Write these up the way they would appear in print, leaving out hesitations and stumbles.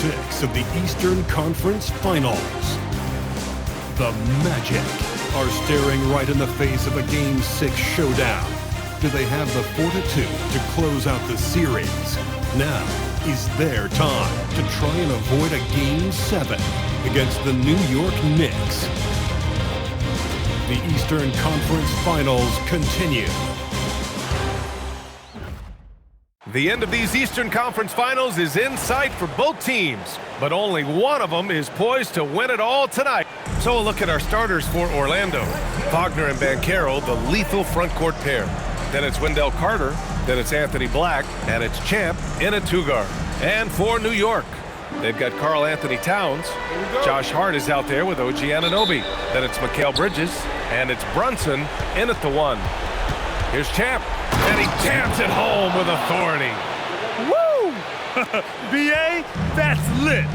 6 of the Eastern Conference Finals. The Magic are staring right in the face of a Game 6 showdown. Do they have the fortitude to close out the series? Now is their time to try and avoid a Game 7 against the New York Knicks. The Eastern Conference Finals continue. The end of these Eastern Conference Finals is in sight for both teams, but only one of them is poised to win it all tonight. So a look at our starters for Orlando. Wagner and Banchero, the lethal front court pair. Then it's Wendell Carter, then it's Anthony Black, and it's Champ in a two-guard. And for New York, they've got Karl Anthony Towns. Josh Hart is out there with OG Anunoby. Then it's Mikal Bridges, and it's Brunson in at the one. Here's Champ, and he jams it home with authority. Woo! BA, that's lit.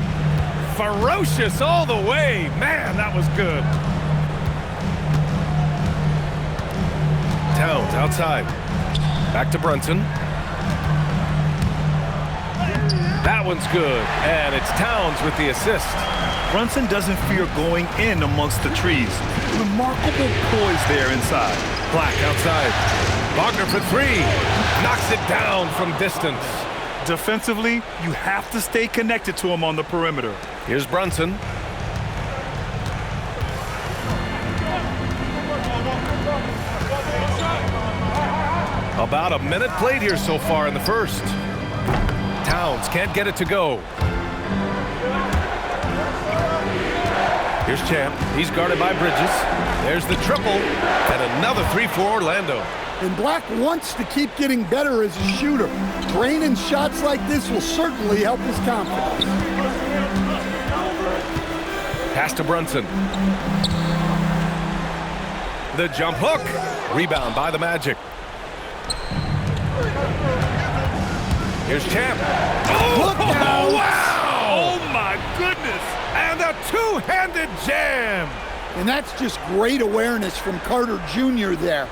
Ferocious all the way. Man, that was good. Towns outside. Back to Brunson. That one's good, and it's Towns with the assist. Brunson doesn't fear going in amongst the trees. Remarkable poise there inside. Black outside. Wagner for three. Knocks it down from distance. Defensively, you have to stay connected to him on the perimeter. Here's Brunson. About a minute played here so far in the first. Towns can't get it to go. Here's Champ. He's guarded by Bridges. There's the triple, and another three for Orlando. And Black wants to keep getting better as a shooter. Draining shots like this will certainly help his confidence. Pass to Brunson. The jump hook. Rebound by the Magic. Here's Champ. Look out! Wow! Oh, my goodness! And a two-handed jam! And that's just great awareness from Carter Jr. there.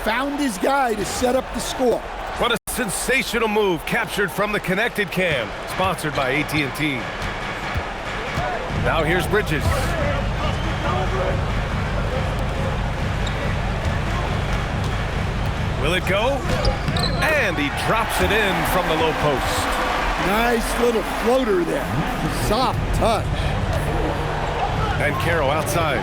Found his guy to set up the score. What a sensational move captured from the Connected Cam, sponsored by AT&T. Now here's Bridges. Will it go? And he drops it in from the low post. Nice little floater there. Soft touch. And Banchero outside.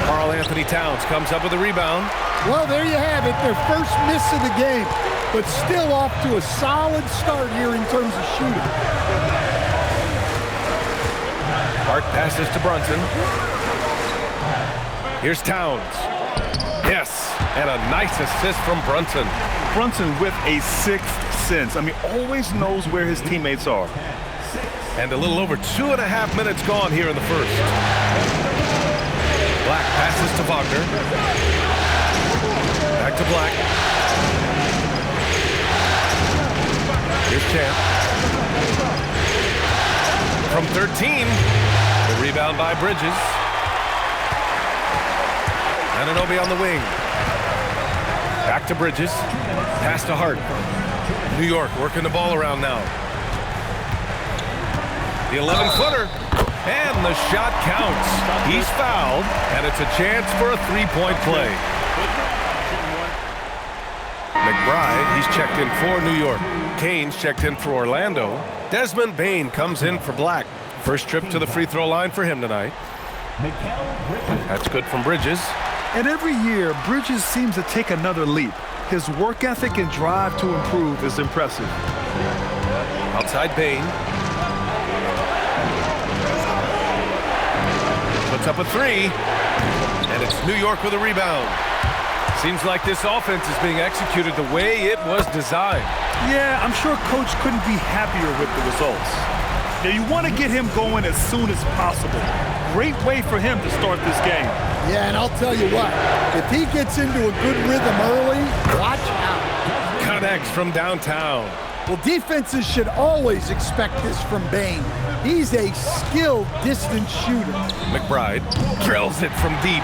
Karl Anthony Towns comes up with a rebound. Well, there you have it, their first miss of the game, but still off to a solid start here in terms of shooting. Hart passes to Brunson. Here's Towns. Yes, and a nice assist from Brunson. Brunson with a sixth sense. I mean, always knows where his teammates are. And a little over 2.5 minutes gone here in the first. Black passes to Wagner. Back to Black. Here's Champ. From 13, the rebound by Bridges. Anunoby on the wing. Back to Bridges. Pass to Hart. New York working the ball around now. The 11-footer. And the shot counts. He's fouled, and it's a chance for a three-point play. McBride, he's checked in for New York. Kane's checked in for Orlando. Desmond Bane comes in for Black. First trip to the free throw line for him tonight. That's good from Bridges. And every year, Bridges seems to take another leap. His work ethic and drive to improve is impressive. Outside Bane. Puts up a three. And it's New York with a rebound. Seems like this offense is being executed the way it was designed. Yeah, I'm sure Coach couldn't be happier with the results. Now, you want to get him going as soon as possible. Great way for him to start this game. Yeah, and I'll tell you what, if he gets into a good rhythm early, watch out. Connects from downtown. Well, defenses should always expect this from Bane. He's a skilled distance shooter. McBride drills it from deep.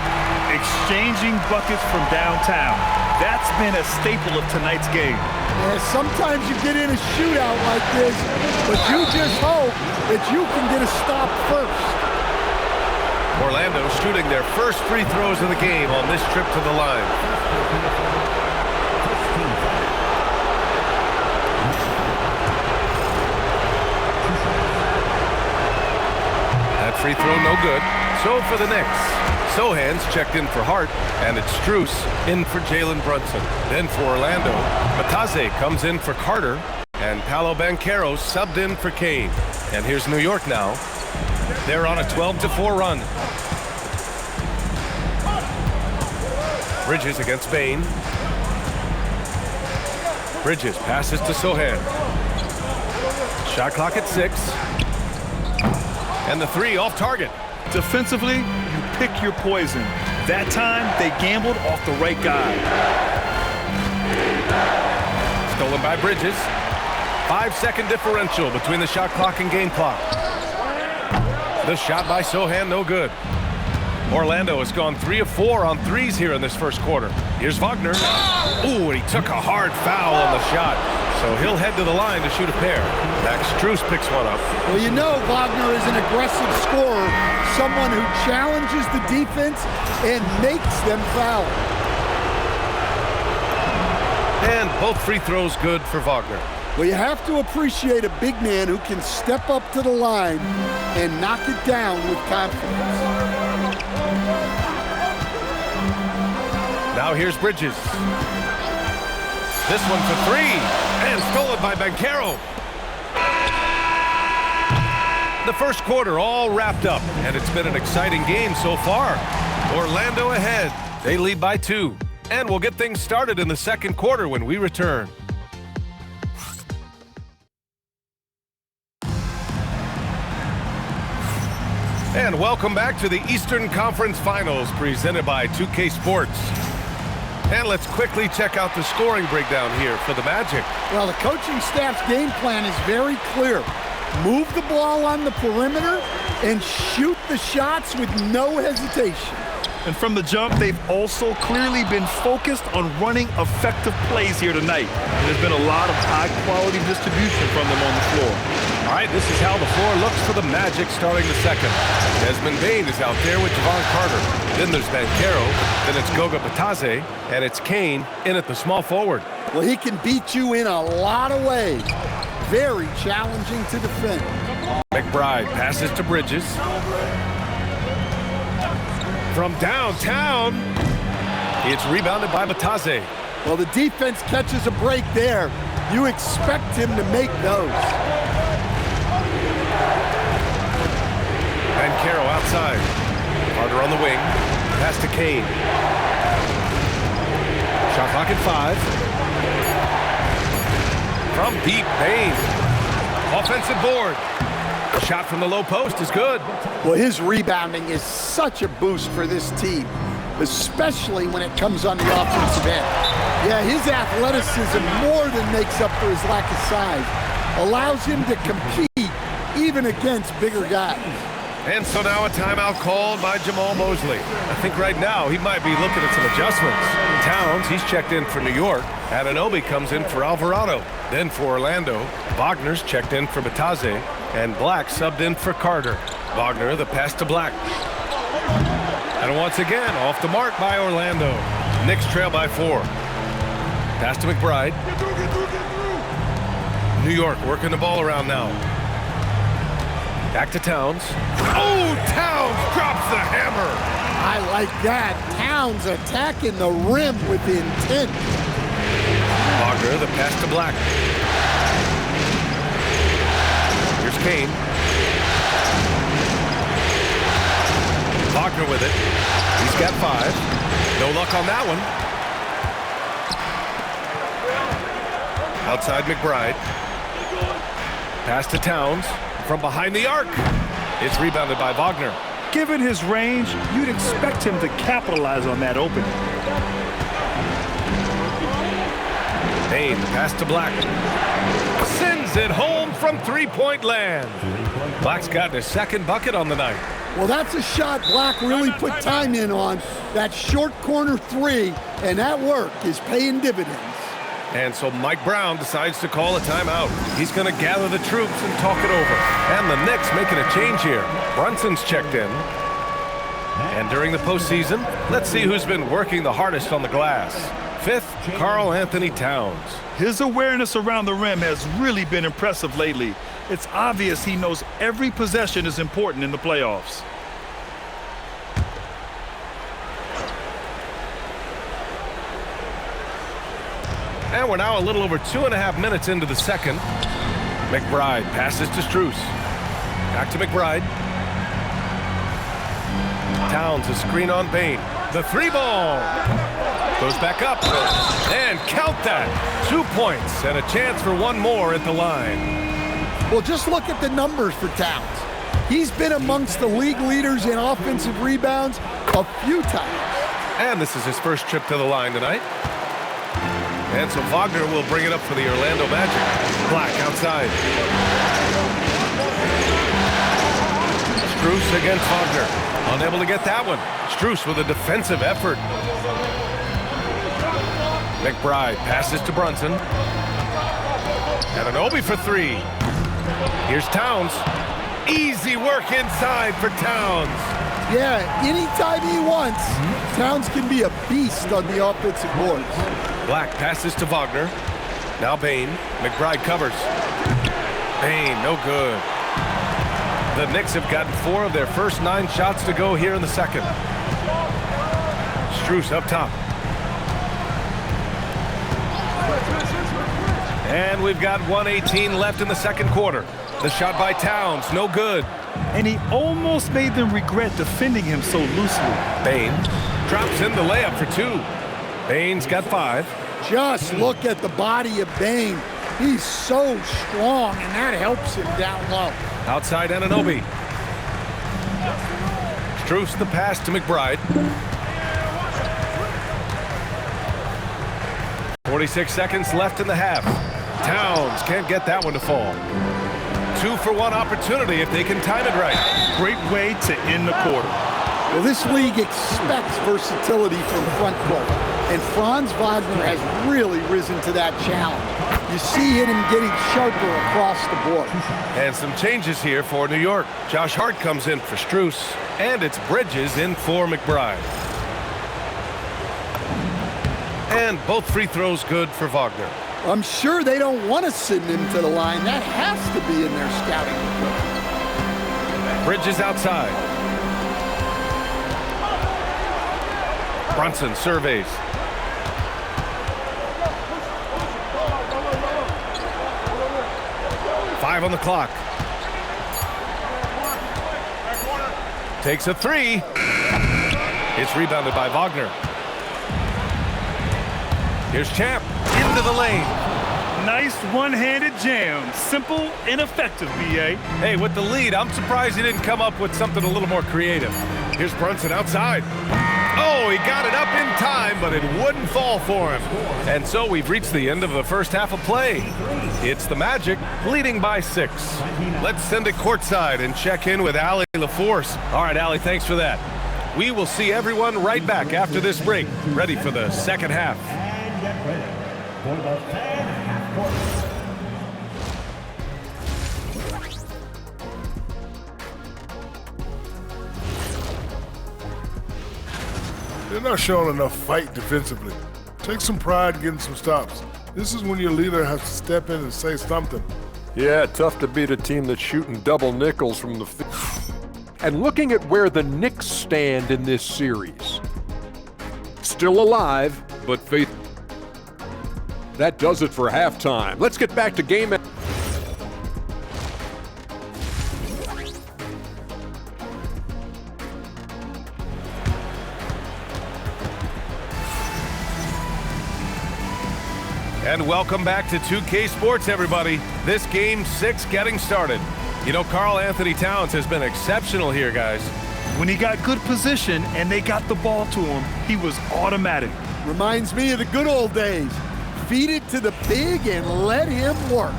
Exchanging buckets from downtown. That's been a staple of tonight's game. And sometimes you get in a shootout like this, but you just hope that you can get a stop first. Orlando shooting their first free throws of the game on this trip to the line. That free throw no good. So for the Knicks, Sohan's checked in for Hart, and it's Strus in for Jalen Brunson. Then for Orlando, Mataze comes in for Carter, and Paolo Banchero subbed in for Kane. And here's New York now. They're on a 12-4 run. Bridges against Bane. Bridges passes to Sohan. Shot clock at 6. And the three off target. Defensively, you pick your poison. That time, they gambled off the right guy. Stolen by Bridges. 5-second differential between the shot clock and game clock. The shot by Sohan, no good. Orlando has gone 3 of 4 on threes here in this first quarter. Here's Wagner. Ooh, and he took a hard foul on the shot. So he'll head to the line to shoot a pair. Max Strus picks one up. Well, you know Wagner is an aggressive scorer, someone who challenges the defense and makes them foul. And both free throws good for Wagner. Well, you have to appreciate a big man who can step up to the line and knock it down with confidence. Now here's Bridges. This one for 3, and stolen by Banchero. The first quarter all wrapped up, and it's been an exciting game so far. Orlando ahead. They lead by 2, and we'll get things started in the second quarter when we return. And welcome back to the Eastern Conference Finals presented by 2K Sports. And let's quickly check out the scoring breakdown here for the Magic. Well, the coaching staff's game plan is very clear. Move the ball on the perimeter and shoot the shots with no hesitation. And from the jump, they've also clearly been focused on running effective plays here tonight. There's been a lot of high-quality distribution from them on the floor. All right, this is how the floor looks for the Magic starting the second. Desmond Bane is out there with Javon Carter. Then there's Banchero. Then it's Goga Bitadze. And it's Kane in at the small forward. Well, he can beat you in a lot of ways. Very challenging to defend. McBride passes to Bridges. From downtown, it's rebounded by Bitadze. Well, the defense catches a break there. You expect him to make those. Banchero outside. Carter on the wing. Pass to Kane. Shot clock at 5. From deep, Bane. Offensive board. The shot from the low post is good. Well, his rebounding is such a boost for this team, especially when it comes on the offensive end. Yeah, his athleticism more than makes up for his lack of size. Allows him to compete even against bigger guys. And so now a timeout called by Jamal Mosley. I think right now he might be looking at some adjustments. Towns, he's checked in for New York. Anunoby comes in for Alvarado. Then for Orlando, Wagner's checked in for Bitadze. And Black subbed in for Carter. Wagner, the pass to Black. And once again, off the mark by Orlando. Knicks trail by 4. Pass to McBride. New York working the ball around now. Back to Towns. Oh, Towns drops the hammer. I like that. Towns attacking the rim with intent. Wagner, the pass to Black. Here's Kane. Wagner with it. He's got 5. No luck on that one. Outside McBride. Pass to Towns. From behind the arc. It's rebounded by Wagner. Given his range, you'd expect him to capitalize on that opening. Bane, pass to Black. Sends it home from three-point land. Black's gotten his second bucket on the night. Well, that's a shot Black really put time in on. That short corner 3, and that work is paying dividends. And so Mike Brown decides to call a timeout. He's going to gather the troops and talk it over. And the Knicks making a change here. Brunson's checked in. And during the postseason, let's see who's been working the hardest on the glass. 5th, Karl Anthony Towns. His awareness around the rim has really been impressive lately. It's obvious he knows every possession is important in the playoffs. And we're now a little over 2.5 minutes into the second. McBride passes to Strus. Back to McBride. Towns a screen on Bane. The 3-ball. Goes back up. And count that. 2 points and a chance for one more at the line. Well, just look at the numbers for Towns. He's been amongst the league leaders in offensive rebounds a few times. And this is his first trip to the line tonight. And so Wagner will bring it up for the Orlando Magic. Black outside. Strus against Wagner. Unable to get that one. Strus with a defensive effort. McBride passes to Brunson. Anunoby for 3. Here's Towns. Easy work inside for Towns. Yeah, anytime he wants, Towns can be a beast on the offensive boards. Black passes to Wagner. Now Bane. McBride covers. Bane, no good. The Knicks have gotten 4 of their first 9 shots to go here in the second. Strus up top. And we've got 1:18 left in the second quarter. The shot by Towns, no good. And he almost made them regret defending him so loosely. Bane drops in the layup for 2. Bane's got 5. Just look at the body of Bane. He's so strong, and that helps him down low. Outside Anunoby. Strus the pass to McBride. 46 seconds left in the half. Towns can't get that one to fall. 2-for-1 opportunity if they can time it right. Great way to end the quarter. Well, this league expects versatility from front court, and Franz Wagner has really risen to that challenge. You see him getting sharper across the board. And some changes here for New York. Josh Hart comes in for Strus, and it's Bridges in for McBride. And both free throws good for Wagner. I'm sure they don't want to send him to the line. That has to be in their scouting report. Bridges outside. Brunson surveys. Five on the clock. Takes a 3. It's rebounded by Wagner. Here's Champ into the lane. Nice one-handed jam. Simple and effective, B.A. Hey, with the lead, I'm surprised he didn't come up with something a little more creative. Here's Brunson outside. Oh, he got it up in time, but it wouldn't fall for him. And so we've reached the end of the first half of play. It's the Magic leading by 6. Let's send it courtside and check in with Allie LaForce. All right, Allie, thanks for that. We will see everyone right back after this break, ready for the second half. Get ready for the second half quarter. They're not showing enough fight defensively. Take some pride getting some stops. This is when your leader has to step in and say something. Yeah, tough to beat a team that's shooting double nickels from the field. And looking at where the Knicks stand in this series. Still alive, but faith. That does it for halftime. Let's get back to game. And welcome back to 2K Sports, everybody. This game 6 getting started. You know, Karl Anthony Towns has been exceptional here, guys. When he got good position and they got the ball to him, he was automatic. Reminds me of the good old days. Feed it to the big and let him work.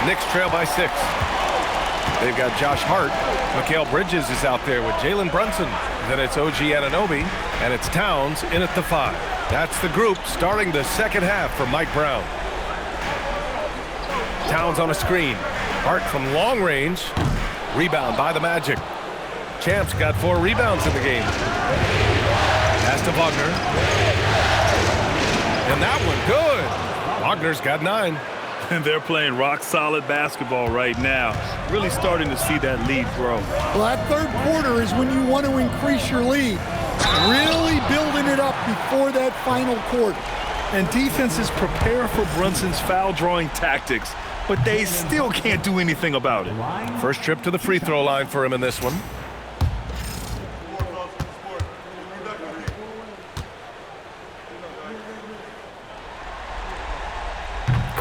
Knicks trail by 6. They've got Josh Hart. Mikal Bridges is out there with Jalen Brunson. Then it's OG Anunoby, and it's Towns in at the 5. That's the group starting the second half for Mike Brown. Towns on a screen. Hart from long range. Rebound by the Magic. Champ's got 4 rebounds in the game. Pass to Wagner. And that one good. Wagner's got 9. And they're playing rock-solid basketball right now. Really starting to see that lead grow. Well, that third quarter is when you want to increase your lead. Really building it up before that final quarter. And defenses prepare for Brunson's foul-drawing tactics, but they still can't do anything about it. First trip to the free throw line for him in this one.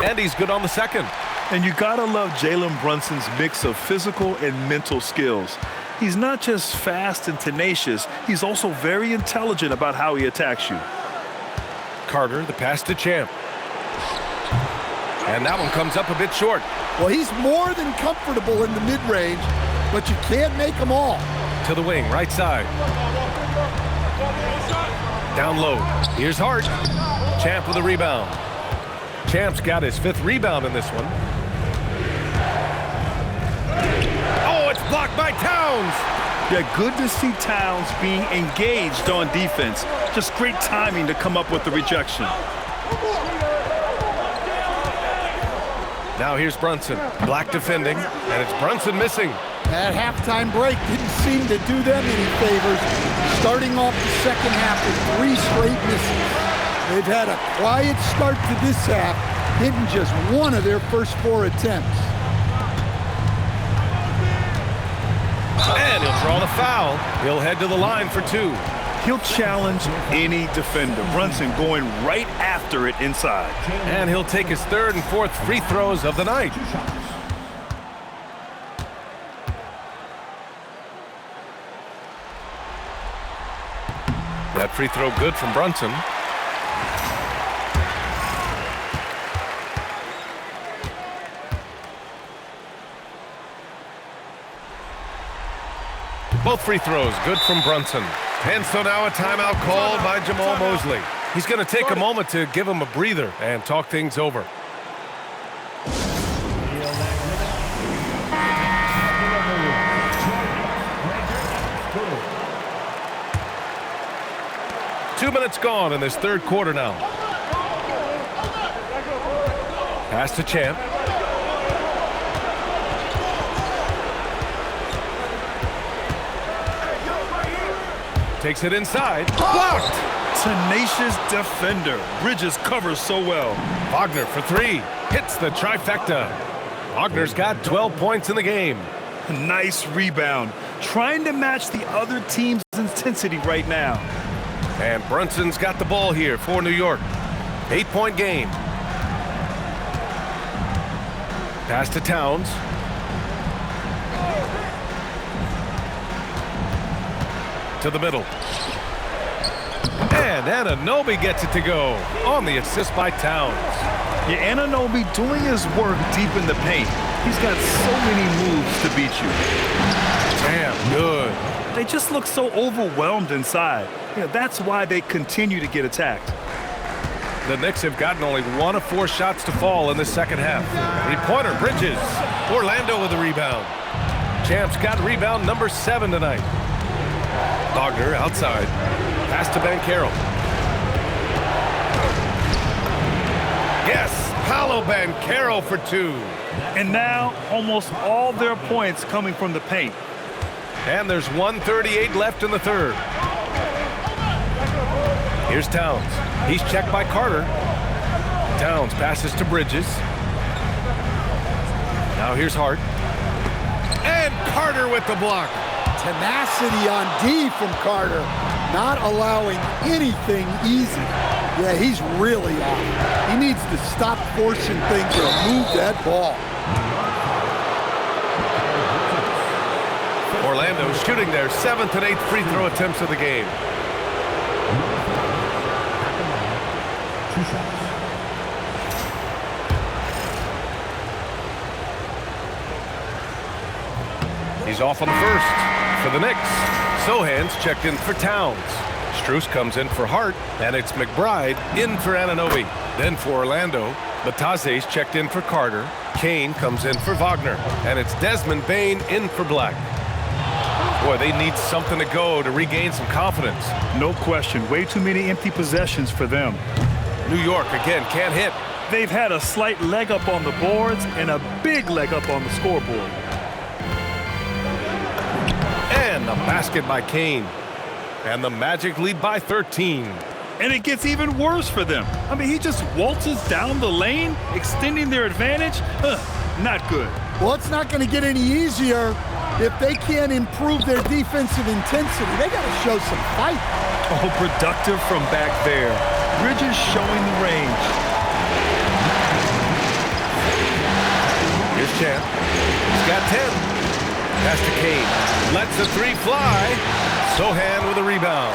And he's good on the second. And you gotta love Jalen Brunson's mix of physical and mental skills. He's not just fast and tenacious, he's also very intelligent about how he attacks you. Carter, the pass to Champ. And that one comes up a bit short. Well, he's more than comfortable in the mid-range, but you can't make them all. To the wing, right side. Down low. Here's Hart. Champ with a rebound. Champ's got his 5th rebound in this one. Oh, it's blocked by Towns. Yeah, good to see Towns being engaged on defense. Just great timing to come up with the rejection. Now here's Brunson. Black defending, and it's Brunson missing. That halftime break didn't seem to do them any favors. Starting off the second half with 3 straight misses. They've had a quiet start to this half, hitting just 1 of their first 4 attempts. And he'll draw the foul. He'll head to the line for 2. He'll challenge any defender. Brunson going right after it inside. And he'll take his 3rd and 4th free throws of the night. That free throw good from Brunson. Both free throws good from Brunson. And so now a timeout called by Jamal Mosley. He's going to take a moment to give him a breather and talk things over. Two minutes gone in this third quarter now. Pass to Champ. Takes it inside. Blocked! Tenacious defender. Bridges covers so well. Wagner for 3. Hits the trifecta. Wagner's got 12 points in the game. Nice rebound. Trying to match the other team's intensity right now. And Brunson's got the ball here for New York. 8-point game. Pass to Towns. To the middle. And Anunoby gets it to go on the assist by Towns. Yeah, Anunoby doing his work deep in the paint. He's got so many moves to beat you. Damn good. They just look so overwhelmed inside. Yeah, that's why they continue to get attacked. The Knicks have gotten only 1 of 4 shots to fall in the second half. 3-pointer, Bridges. Orlando with a rebound. Champ's got rebound number 7 tonight. Wagner outside. Pass to Banchero. Yes, Paolo Banchero for 2. And now almost all their points coming from the paint. And there's 1:38 left in the third. Here's Towns. He's checked by Carter. Towns passes to Bridges. Now here's Hart. And Carter with the block. Tenacity on D from Carter, not allowing anything easy. Yeah, he's really off. He needs to stop forcing things or move that ball. Orlando shooting their 7th and 8th free throw attempts of the game. He's off on the first for the Knicks. Sohan's checked in for Towns. Strus comes in for Hart, and it's McBride in for Anunoby. Then for Orlando, Batase's checked in for Carter. Kane comes in for Wagner, and it's Desmond Bane in for Black. Boy, they need something to go to regain some confidence. No question. Way too many empty possessions for them. New York, again, can't hit. They've had a slight leg up on the boards and a big leg up on the scoreboard. And the basket by Kane. And the Magic lead by 13. And it gets even worse for them. I mean, he just waltzes down the lane, extending their advantage. Not good. Well, it's not going to get any easier if they can't improve their defensive intensity. They got to show some fight. Oh, productive from back there. Bridges showing the range. Here's Champ. He's got 10. Pass to Kane. Lets the three fly. Sohan with a rebound.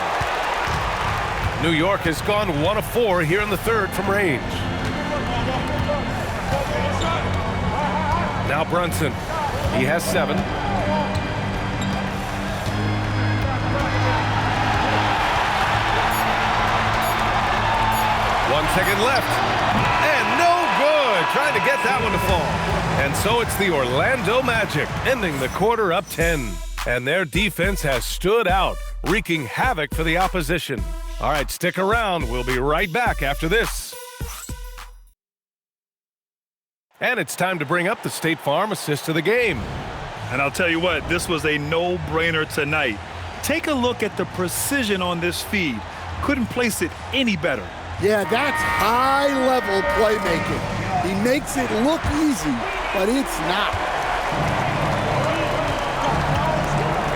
New York has gone 1 of 4 here in the third from range. Now Brunson. He has 7. 1 second left. And no good. Trying to get that one to fall. And so it's the Orlando Magic ending the quarter up 10. And their defense has stood out, wreaking havoc for the opposition. All right, stick around. We'll be right back after this. And it's time to bring up the State Farm assist of the game. And I'll tell you what, this was a no-brainer tonight. Take a look at the precision on this feed. Couldn't place it any better. Yeah, that's high-level playmaking. He makes it look easy, but it's not.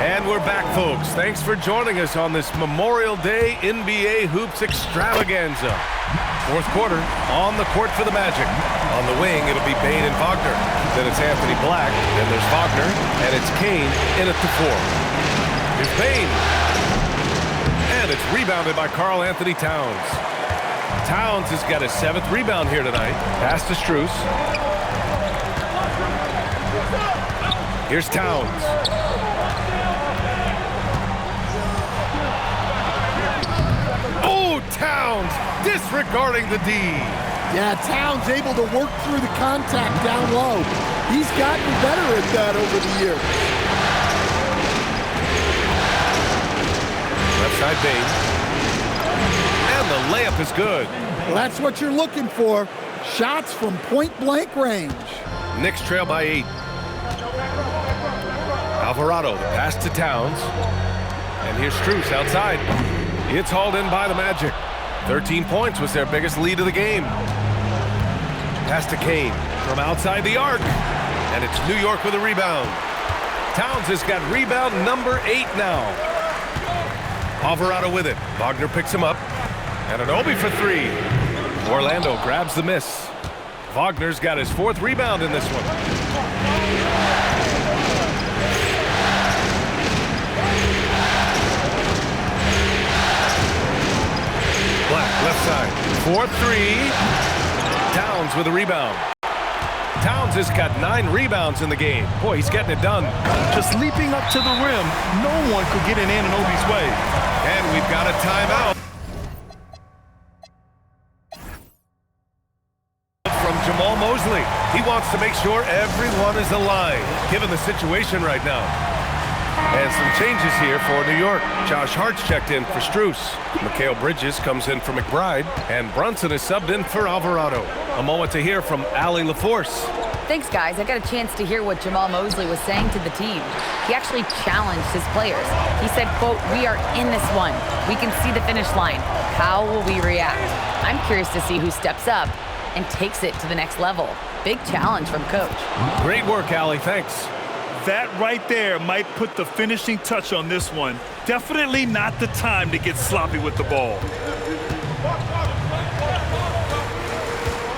And we're back, folks. Thanks for joining us on this Memorial Day NBA Hoops extravaganza. Fourth quarter, on the court for the Magic. On the wing, it'll be Bane and Wagner. Then it's Anthony Black. Then there's Wagner, and it's Kane in at the 4. Here's Bane. And it's rebounded by Karl Anthony Towns. Towns has got his 7th rebound here tonight. Pass to Strus. Here's Towns. Oh, Towns disregarding the D. Yeah, Towns able to work through the contact down low. He's gotten better at that over the years. Left side Bane. And the layup is good. Well, that's what you're looking for. Shots from point-blank range. Knicks trail by 8. Alvarado, the pass to Towns. And here's Strus outside. It's hauled in by the Magic. 13 points was their biggest lead of the game. Pass to Kane from outside the arc. And it's New York with a rebound. Towns has got rebound number 8 now. Alvarado with it. Wagner picks him up. And Anunoby for 3. Orlando grabs the miss. Wagner's got his 4th rebound in this one. Black, left side. 4-3. Towns with a rebound. Towns has got 9 rebounds in the game. Boy, he's getting it done. Just leaping up to the rim, no one could get in Anunoby's way. And we've got a timeout. From Jamal Mosley. He wants to make sure everyone is aligned, given the situation right now. And some changes here for New York. Josh Hart's checked in for Strus. Mikal Bridges comes in for McBride. And Brunson is subbed in for Alvarado. A moment to hear from Allie LaForce. Thanks, guys. I got a chance to hear what Jamal Mosley was saying to the team. He actually challenged his players. He said, quote, "We are in this one. We can see the finish line. How will we react?" I'm curious to see who steps up and takes it to the next level. Big challenge from Coach. Great work, Allie. Thanks. That right there might put the finishing touch on this one. Definitely not the time to get sloppy with the ball.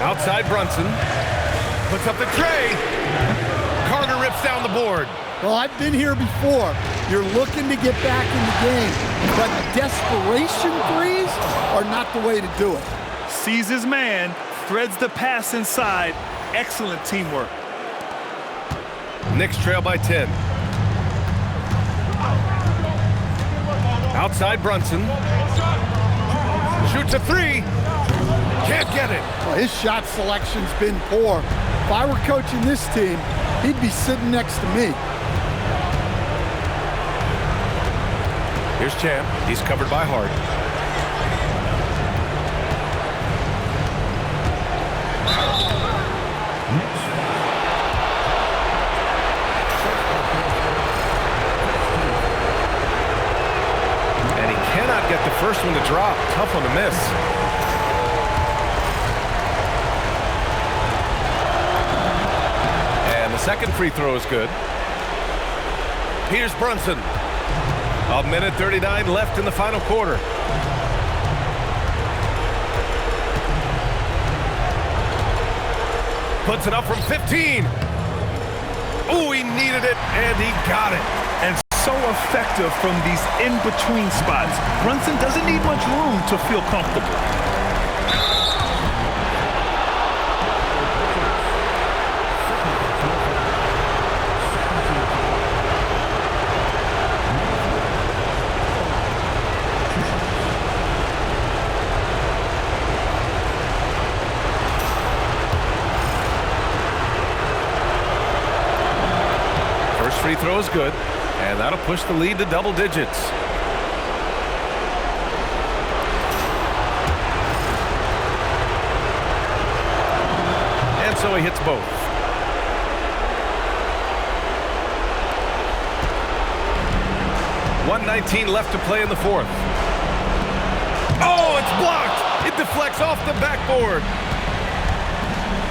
Outside Brunson. Puts up the tray. Carter rips down the board. Well, I've been here before. You're looking to get back in the game, but desperation threes are not the way to do it. Sees his man, threads the pass inside. Excellent teamwork. Knicks trail by 10. Outside Brunson. Shoots a three. Can't get it. Well, his shot selection's been poor. If I were coaching this team, he'd be sitting next to me. Here's Champ. He's covered by Hart. And he cannot get the first one to drop. Tough one to miss. And the second free throw is good. Here's Brunson. 1:39 left in the final quarter. Puts it up from 15. Ooh, he needed it, and he got it. And so effective from these in-between spots. Brunson doesn't need much room to feel comfortable. Free throw is good, and that'll push the lead to double digits. And so he hits both. .119 left to play in the fourth. Oh, it's blocked! It deflects off the backboard.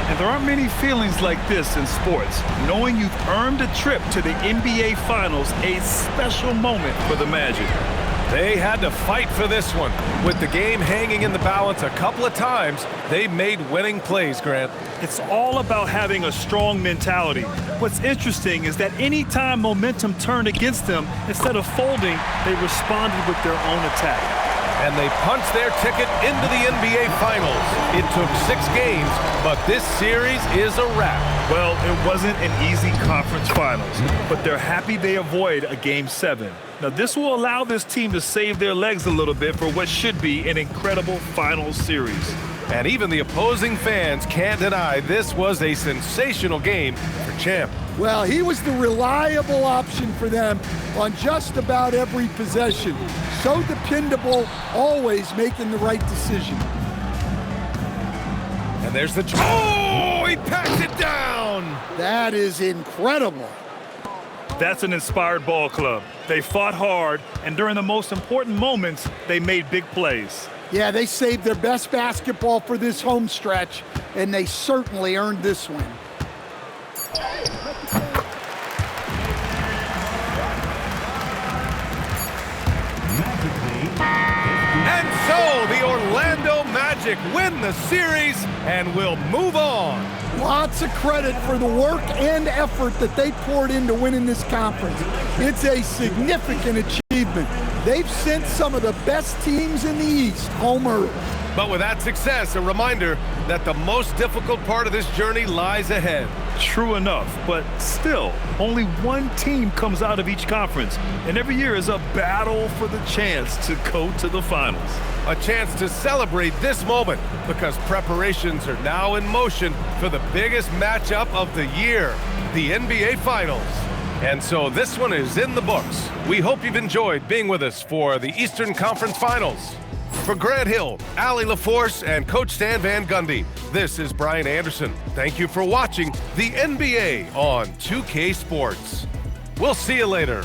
And there aren't many feelings like this in sports. Knowing you've earned a trip to the NBA Finals, a special moment for the Magic. They had to fight for this one. With the game hanging in the balance a couple of times, they made winning plays, Grant. It's all about having a strong mentality. What's interesting is that anytime momentum turned against them, instead of folding, they responded with their own attack. And they punched their ticket into the NBA Finals. It took 6 games, but this series is a wrap. Well, it wasn't an easy conference finals, but they're happy they avoid a Game 7. Now, this will allow this team to save their legs a little bit for what should be an incredible finals series. And even the opposing fans can't deny this was a sensational game for Champ. Well, he was the reliable option for them on just about every possession. So dependable, always making the right decision. And there's the... Oh, he packs it down! That is incredible. That's an inspired ball club. They fought hard, and during the most important moments, they made big plays. Yeah, they saved their best basketball for this home stretch, and they certainly earned this win. And so the Orlando Magic win the series and will move on. Lots of credit for the work and effort that they poured into winning this conference. It's a significant achievement. They've sent some of the best teams in the East home early. But with that success, a reminder that the most difficult part of this journey lies ahead. True enough, but still, only one team comes out of each conference, and every year is a battle for the chance to go to the finals. A chance to celebrate this moment because preparations are now in motion for the biggest matchup of the year, the NBA Finals. And so this one is in the books. We hope you've enjoyed being with us for the Eastern Conference Finals. For Grant Hill, Allie LaForce, and Coach Stan Van Gundy, this is Brian Anderson. Thank you for watching the NBA on 2K Sports. We'll see you later.